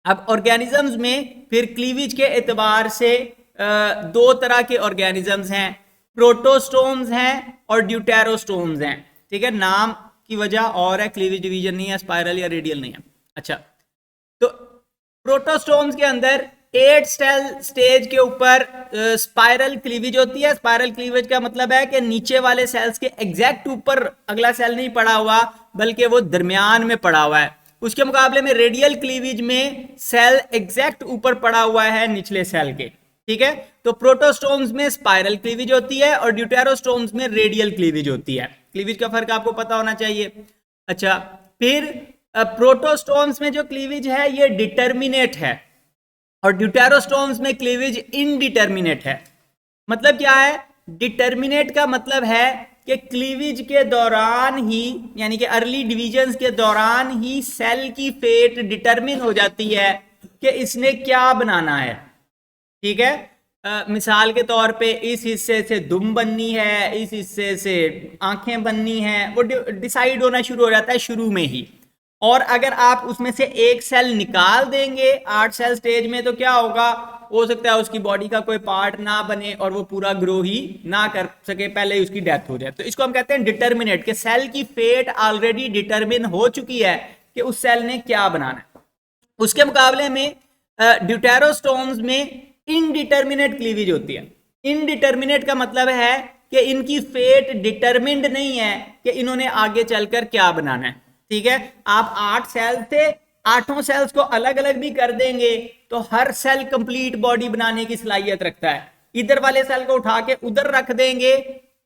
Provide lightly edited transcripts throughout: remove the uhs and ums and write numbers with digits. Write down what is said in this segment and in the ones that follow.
अब ऑर्गेनिजम्स में फिर क्लीवेज के एतबार से दो तरह के ऑर्गेनिजम्स हैं, प्रोटोस्टोम्स हैं और ड्यूटेरोस्टोम्स हैं। ठीक है, नाम की वजह और है, क्लीवेज डिवीजन नहीं है, स्पाइरल या रेडियल नहीं है। अच्छा, तो प्रोटोस्टोम्स के अंदर 8 सेल स्टेज के ऊपर स्पाइरल क्लीवेज होती है। स्पाइरल क्लीवेज का मतलब है कि नीचे वाले सेल्स के एग्जैक्ट ऊपर अगला सेल नहीं पड़ा हुआ, बल्कि वो दरमियान में पड़ा हुआ है। उसके मुकाबले में रेडियल क्लीवेज में सेल एग्जैक्ट ऊपर पड़ा हुआ है निचले सेल के। ठीक है, तो प्रोटोस्टोम्स में स्पाइरल क्लीवेज होती है और ड्यूटेरोस्टोम्स में रेडियल क्लीवेज होती है। क्लीवेज का फर्क आपको पता होना चाहिए। अच्छा, फिर प्रोटोस्टोम्स में जो क्लीवेज है ये डिटर्मिनेट है और ड्यूटेरोस्टोम्स में क्लीवेज इनडिटर्मिनेट है। मतलब क्या है? डिटर्मिनेट का मतलब है कि क्लीवेज के दौरान ही, यानी कि अर्ली डिविजन्स के दौरान ही सेल की फेट डिटरमिन हो जाती है कि इसने क्या बनाना है। ठीक है, मिसाल के तौर पे इस हिस्से से दुम बननी है, इस हिस्से से आंखें बननी हैं, वो डिसाइड होना शुरू हो जाता है शुरू में ही। और अगर आप उसमें से एक सेल निकाल देंगे 8 सेल स्टेज में, तो क्या होगा? हो सकता है उसकी बॉडी का कोई पार्ट ना बने और वो पूरा ग्रो ही ना कर सके, पहले ही उसकी डेथ हो जाए। तो इसको हम कहते हैं डिटर्मिनेट, कि सेल की फेट ऑलरेडी डिटरमिन हो चुकी है कि उस सेल ने क्या बनाना है। उसके मुकाबले में ड्यूटेरोस्टोम्स में इनडिटर्मिनेट क्लीवेज होती है। इनडिटर्मिनेट का मतलब है कि इनकी फेट डिटरमिन्ड नहीं है कि इन्होंने आगे चलकर क्या बनाना है। ठीक है, आप 8 सेल थे, 8 सेल्स को अलग अलग भी कर देंगे तो हर सेल कंप्लीट बॉडी बनाने की सलाहियत रखता है। इधर वाले सेल को उठा के उधर रख देंगे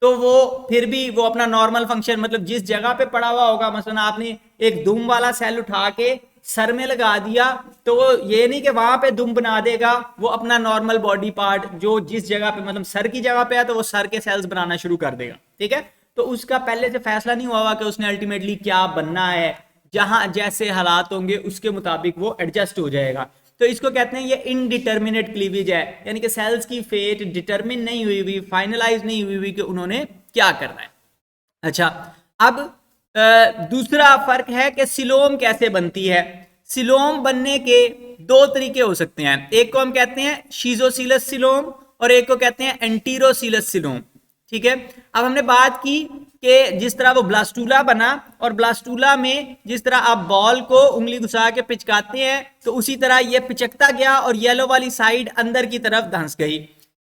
तो वो फिर भी वो अपना नॉर्मल फंक्शन, मतलब जिस जगह पे पड़ा हुआ होगा, मसलन आपने एक दुम वाला सेल उठा के सर में लगा दिया तो वो ये नहीं कि वहां पे दुम बना देगा, वो अपना नॉर्मल बॉडी पार्ट जो जिस जगह पे, मतलब सर की जगह पे है, तो वो सर के सेल्स बनाना शुरू कर देगा। ठीक है, तो उसका पहले से फैसला नहीं हुआ हुआ कि उसने अल्टीमेटली क्या बनना है, जहां जैसे हालात होंगे उसके मुताबिक वो एडजस्ट हो जाएगा। तो इसको कहते हैं ये इनडिटर्मिनेट क्लीवेज है, यानी कि सेल्स की फेट डिटरमिन नहीं हुई हुई, फाइनलाइज नहीं हुई हुई कि उन्होंने क्या करना है। अच्छा, अब दूसरा फर्क है कि सिलोम कैसे बनती है। सिलोम बनने के दो तरीके हो सकते हैं, एक को हम कहते हैं शीजोसिलस सिलोम और एक को कहते हैं एंटीरोसिलस सिलोम। ठीक है, अब हमने बात की कि जिस तरह वो ब्लास्टूला बना, और ब्लास्टूला में जिस तरह आप बॉल को उंगली घुसा के पिचकाते हैं तो उसी तरह ये पिचकता गया और येलो वाली साइड अंदर की तरफ धंस गई।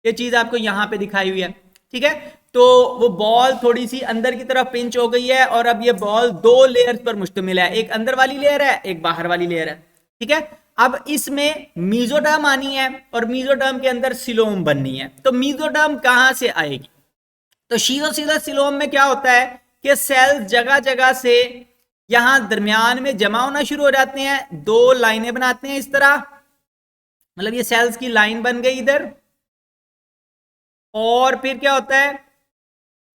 ये चीज आपको यहां पे दिखाई हुई है। ठीक है, तो वो बॉल थोड़ी सी अंदर की तरफ पिंच हो गई है और अब ये बॉल दो लेयर्स पर मुश्तमिल है, एक अंदर वाली लेयर है, एक बाहर वाली लेयर है। ठीक है, अब इसमें मीजोडर्म आनी है और मीजोडर्म के अंदर सिलोम बननी है। तो मीजोडर्म कहां से आएगी? तो शीजोसिलस सिलोम में क्या होता है कि सेल्स जगह जगह से यहां दरमियान में जमा होना शुरू हो जाते हैं, दो लाइनें बनाते हैं इस तरह, मतलब ये सेल्स की लाइन बन गई इधर, और फिर क्या होता है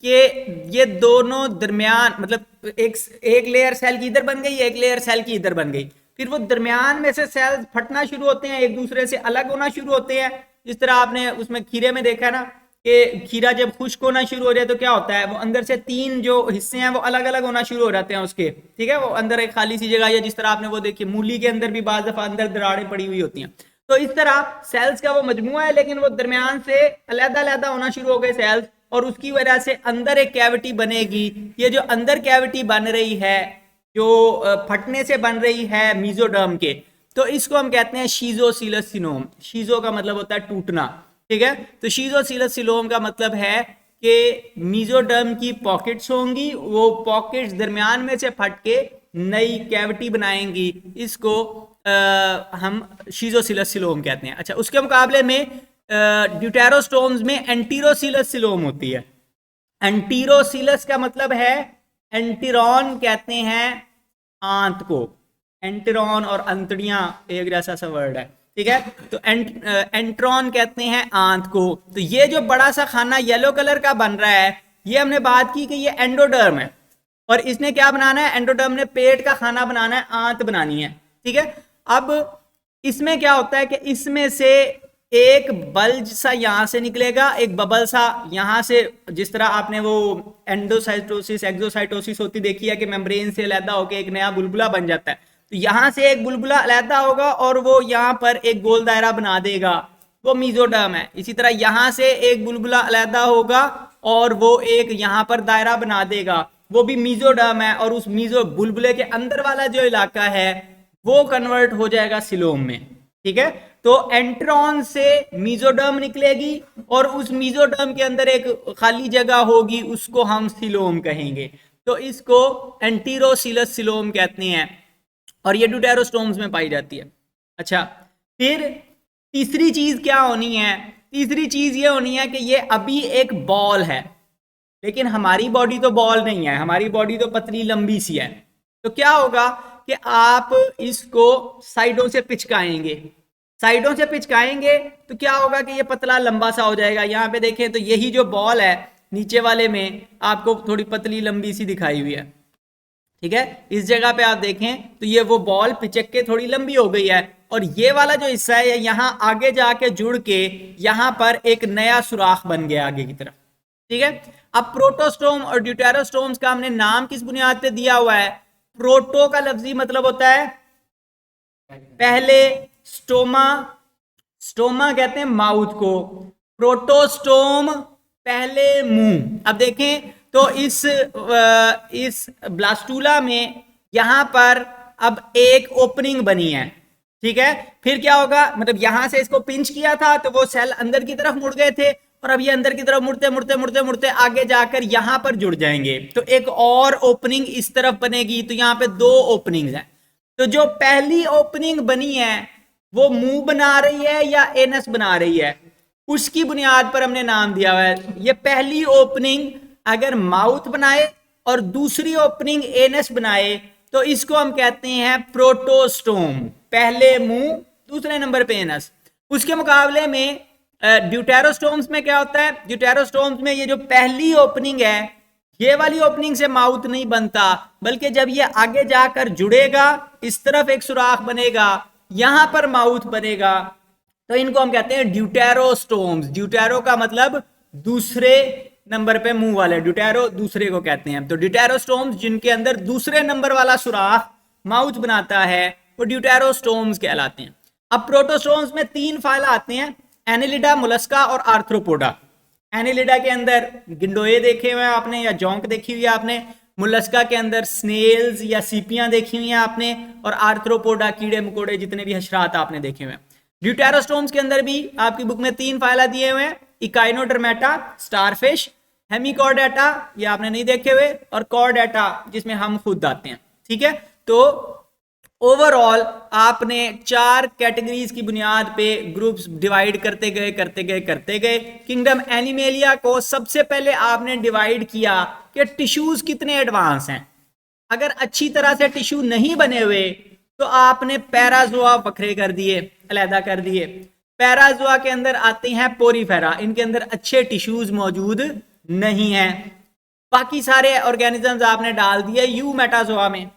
कि ये दोनों दरमियान, मतलब एक लेयर सेल की इधर बन गई, एक लेयर सेल की इधर बन गई, फिर वो दरमियान में से सेल्स फटना शुरू होते हैं, एक दूसरे से अलग होना शुरू होते हैं। जिस तरह आपने उसमें खीरे में देखा ना कि खीरा जब खुश्क होना शुरू हो जाए तो क्या होता है, वो अंदर से 3 जो हिस्से हैं वो अलग अलग होना शुरू हो जाते हैं उसके। ठीक है, वो अंदर एक खाली सी जगह, या जिस तरह आपने वो देखी मूली के अंदर भी बाज दफा अंदर दरारें पड़ी हुई होती हैं। तो इस तरह सेल्स का वो मजमुआ है, लेकिन वो दरमियान से अलग-अलग होना शुरू हो गए सेल्स, और उसकी वजह से अंदर एक कैविटी बनेगी। ये जो अंदर कैविटी बन रही है, जो फटने से बन रही है मीजोडर्म के, तो इसको हम कहते हैं शीजोसिलस सिलोम। शीजो का मतलब होता है टूटना। ठीक है, तो शीजोसिलस सिलोम का मतलब है कि मीजोडर्म की पॉकेट्स होंगी, वो पॉकेट्स दरमियान में से फट के नई कैविटी बनाएंगी, इसको हम शीजोसिलस सिलोम कहते हैं। अच्छा, उसके मुकाबले में ड्यूटेरोस्टोम्स में एंटीरोसिलस सिलोम होती है। एंटीरोसिलस का मतलब है, एंटीरॉन कहते हैं आंत को, एंटीरॉन और अंतड़ियां एक जैसा सा वर्ड है। ठीक है, तो एंट्रॉन कहते हैं आंत को। तो ये जो बड़ा सा खाना येलो कलर का बन रहा है, ये हमने बात की कि ये एंडोडर्म है, और इसने क्या बनाना है, एंडोडर्म ने पेट का खाना बनाना है, आंत बनानी है। ठीक है, अब इसमें क्या होता है कि इसमें से एक बल्ज सा यहां से निकलेगा, एक बबल सा यहां से, जिस तरह आपने वो एंडोसाइटोसिस एक्सोसाइटोसिस होती देखी है कि मेम्ब्रेन से अलग होकर एक नया बुलबुला बन जाता है, तो यहाँ से एक बुलबुला अलहदा होगा और वो यहाँ पर एक गोल दायरा बना देगा, वो मीजोडर्म है। इसी तरह यहाँ से एक बुलबुला अलहदा होगा और वो एक यहाँ पर दायरा बना देगा, वो भी मीजोडर्म है। और उस मीजो बुलबुले के अंदर वाला जो इलाका है वो कन्वर्ट हो जाएगा सिलोम में, ठीक है। तो एंट्रॉन से मीजोडर्म निकलेगी और उस मीजोडर्म के अंदर एक खाली जगह होगी, उसको हम सिलोम कहेंगे। तो इसको एंटीरोसिलस सिलोम कहते हैं और ये ड्यूटेरोस्टोम्स में पाई जाती है। अच्छा, फिर तीसरी चीज क्या होनी है? तीसरी चीज ये होनी है कि ये अभी एक बॉल है, लेकिन हमारी बॉडी तो बॉल नहीं है, हमारी बॉडी तो पतली लंबी सी है। तो क्या होगा कि आप इसको साइडों से पिचकाएंगे, साइडों से पिचकाएंगे तो क्या होगा कि ये पतला लंबा सा हो जाएगा। यहाँ पे देखें तो यही जो बॉल है नीचे वाले में आपको थोड़ी पतली लंबी सी दिखाई हुई है, ठीक है। इस जगह पे आप देखें तो ये वो बॉल पिचक के थोड़ी लंबी हो गई है और ये वाला जो हिस्सा है यहाँ आगे जाके जुड़ के यहाँ पर एक नया सुराख बन गया आगे की तरफ, ठीक है। अब प्रोटोस्टोम और ड्यूटेरोस्टोम्स का हमने नाम किस बुनियाद पे दिया हुआ है? प्रोटो का लफ्जी मतलब होता है पहले, स्टोमा, स्टोमा कहते हैं माउथ को, प्रोटोस्टोम पहले मुंह। अब देखें तो इस ब्लास्टूला में यहां पर अब एक ओपनिंग बनी है, ठीक है। फिर क्या होगा, मतलब यहां से इसको पिंच किया था तो वो सेल अंदर की तरफ मुड़ गए थे और अब ये अंदर की तरफ मुड़ते मुड़ते मुड़ते मुड़ते आगे जाकर यहां पर जुड़ जाएंगे। तो एक और ओपनिंग इस तरफ बनेगी, तो यहां पे दो ओपनिंग्स हैं। तो जो पहली ओपनिंग बनी है वो मुंह बना रही है या एनस बना रही है, उसकी बुनियाद पर हमने नाम दिया हुआ है। ये पहली ओपनिंग अगर माउथ बनाए और दूसरी ओपनिंग एनस बनाए तो इसको हम कहते हैं प्रोटोस्टोम, पहले मुंह दूसरे नंबर पे एनस। उसके मुकाबले में ड्यूटेरोस्टोम्स में क्या होता है? ड्यूटेरोस्टोम्स में ये जो पहली ओपनिंग है ये वाली ओपनिंग से माउथ नहीं बनता, बल्कि जब ये आगे जाकर जुड़ेगा इस तरफ एक सुराख बनेगा, यहां पर माउथ बनेगा, तो इनको हम कहते हैं ड्यूटेरोस्टोम्स। ड्यूटेरो का मतलब दूसरे नंबर पे मुंह वाले, ड्यूटेरो दूसरे को कहते हैं। तो ड्यूटेरोस्टोम्स जिनके अंदर दूसरे नंबर वाला सुराख माउथ बनाता है वो ड्यूटेरोस्टोम्स कहलाते हैं। अब प्रोटोस्टोम्स में तीन फाइल आते हैं, एनिलिडा, मोलस्का और आर्थ्रोपोडा। एनिलिडा के अंदर गिंडोए देखे हुए हैं आपने या जोंक देखी हुई है आपने, मोलस्का के अंदर स्नेल्स या सीपियां देखी हुई हैं आपने, और आर्थ्रोपोडा कीड़े मकोड़े जितने भी हशरात आपने देखे हुए हैं। ड्यूटेरोस्टोम्स के अंदर भी आपकी बुक में तीन फाइला दिए हुए हैं, इकाइनोडर्मेटा, स्टारफिश, हेमिकॉर्डेटा ये आपने नहीं देखे हुए, और कॉर्डेटा जिसमें हम खुद आते हैं, ठीक है। तो ओवरऑल आपने चार कैटेगरीज की बुनियाद पे ग्रुप्स डिवाइड करते गए। किंगडम एनिमेलिया को सबसे पहले आपने डिवाइड किया कि टिश्यूज कितने एडवांस हैं। अगर अच्छी तरह से टिश्यू नहीं बने हुए तो आपने पैराजोआ बखरे कर दिए, अलहदा कर दिए। पैराजोआ के अंदर आते हैं पोरीफेरा, इनके अंदर अच्छे टिश्यूज मौजूद नहीं है। बाकी सारे ऑर्गेनिजम्स आपने डाल दिए यू मेटाजोआ में।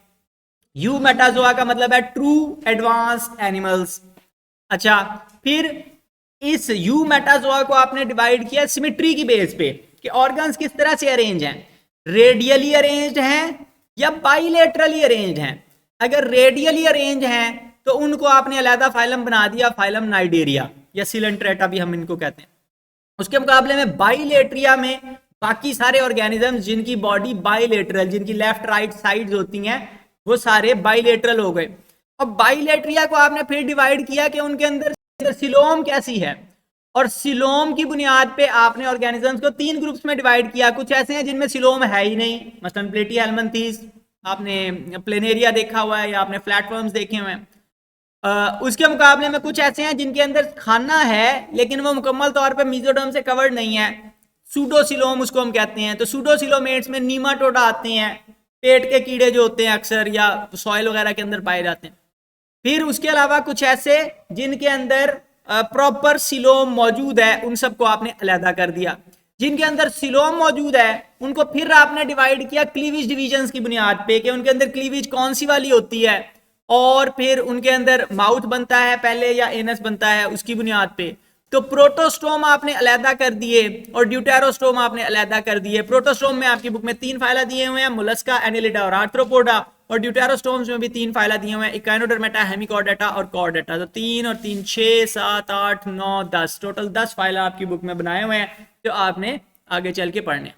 यू मेटाजोआ का मतलब है ट्रू एडवांस्ड एनिमल्स। अच्छा, फिर इस यू मेटाजोआ को आपने डिवाइड किया सिमेट्री की बेस पे कि ऑर्गन्स किस तरह से अरेंज हैं, रेडियली अरेंज्ड हैं या बाइलेटरली अरेंज्ड हैं। अगर रेडियली अरेंज हैं तो उनको आपने अलहदा फाइलम बना दिया, फाइलम नाइडेरिया या सिलेंट्रेटा भी हम इनको कहते हैं। उसके मुकाबले में बाइलेटरिया में बाकी सारे ऑर्गेनिजम्स जिनकी बॉडी बाइलेटरल, जिनकी लेफ्ट राइट साइड्स होती हैं, वो सारे बाइलेटरल हो गए। और बाइलेटरिया को आपने फिर डिवाइड किया कि उनके अंदर सिलोम कैसी है, और सिलोम की बुनियाद पे आपने ऑर्गेनिजम्स को तीन ग्रुप्स में डिवाइड किया। कुछ ऐसे हैं जिनमें सिलोम है ही नहीं, मसलन प्लेटीहेल्मिन्थीज, आपने प्लेनेरिया देखा हुआ है या आपने फ्लैटवर्म्स देखे हुए हैं। उसके मुकाबले में कुछ ऐसे हैं जिनके अंदर खाना है लेकिन वो मुकम्मल तौर पे मीजोडर्म से कवर्ड नहीं है, सूडोसिलोम उसको हम कहते हैं। तो सूडोसिलोमेट्स में नीमाटोडा आते हैं, पेट के कीड़े जो होते हैं अक्सर या सॉइल वगैरह के अंदर पाए जाते हैं। फिर उसके अलावा कुछ ऐसे जिनके अंदर प्रॉपर सिलोम मौजूद है, उन सबको आपने अलहदा कर दिया। जिनके अंदर सिलोम मौजूद है उनको फिर आपने डिवाइड किया क्लीवेज डिवीजन्स की बुनियाद पे कि उनके अंदर क्लीवेज कौन सी वाली होती है, और फिर उनके अंदर माउथ बनता है पहले या एनस बनता है, उसकी बुनियाद पे। तो प्रोटोस्टोम आपने अलहदा कर दिए और ड्यूटेरोस्टोम आपने अलहदा कर दिए। प्रोटोस्टोम में आपकी बुक में तीन फाइला दिए हुए हैं, मोलस्का, एनिलिडा और आर्थ्रोपोडा, और ड्यूटेरोस्टोम्स में भी 3 फाइला दिए हुए हैं, इकाइनोडर्मेटा, हेमिकॉर्डेटा और कॉर्डेटा। तो 3 और 3 6 7 8 9 10 टोटल 10 फाइला आपकी बुक में बनाए हुए हैं जो आपने आगे चल के पढ़ने।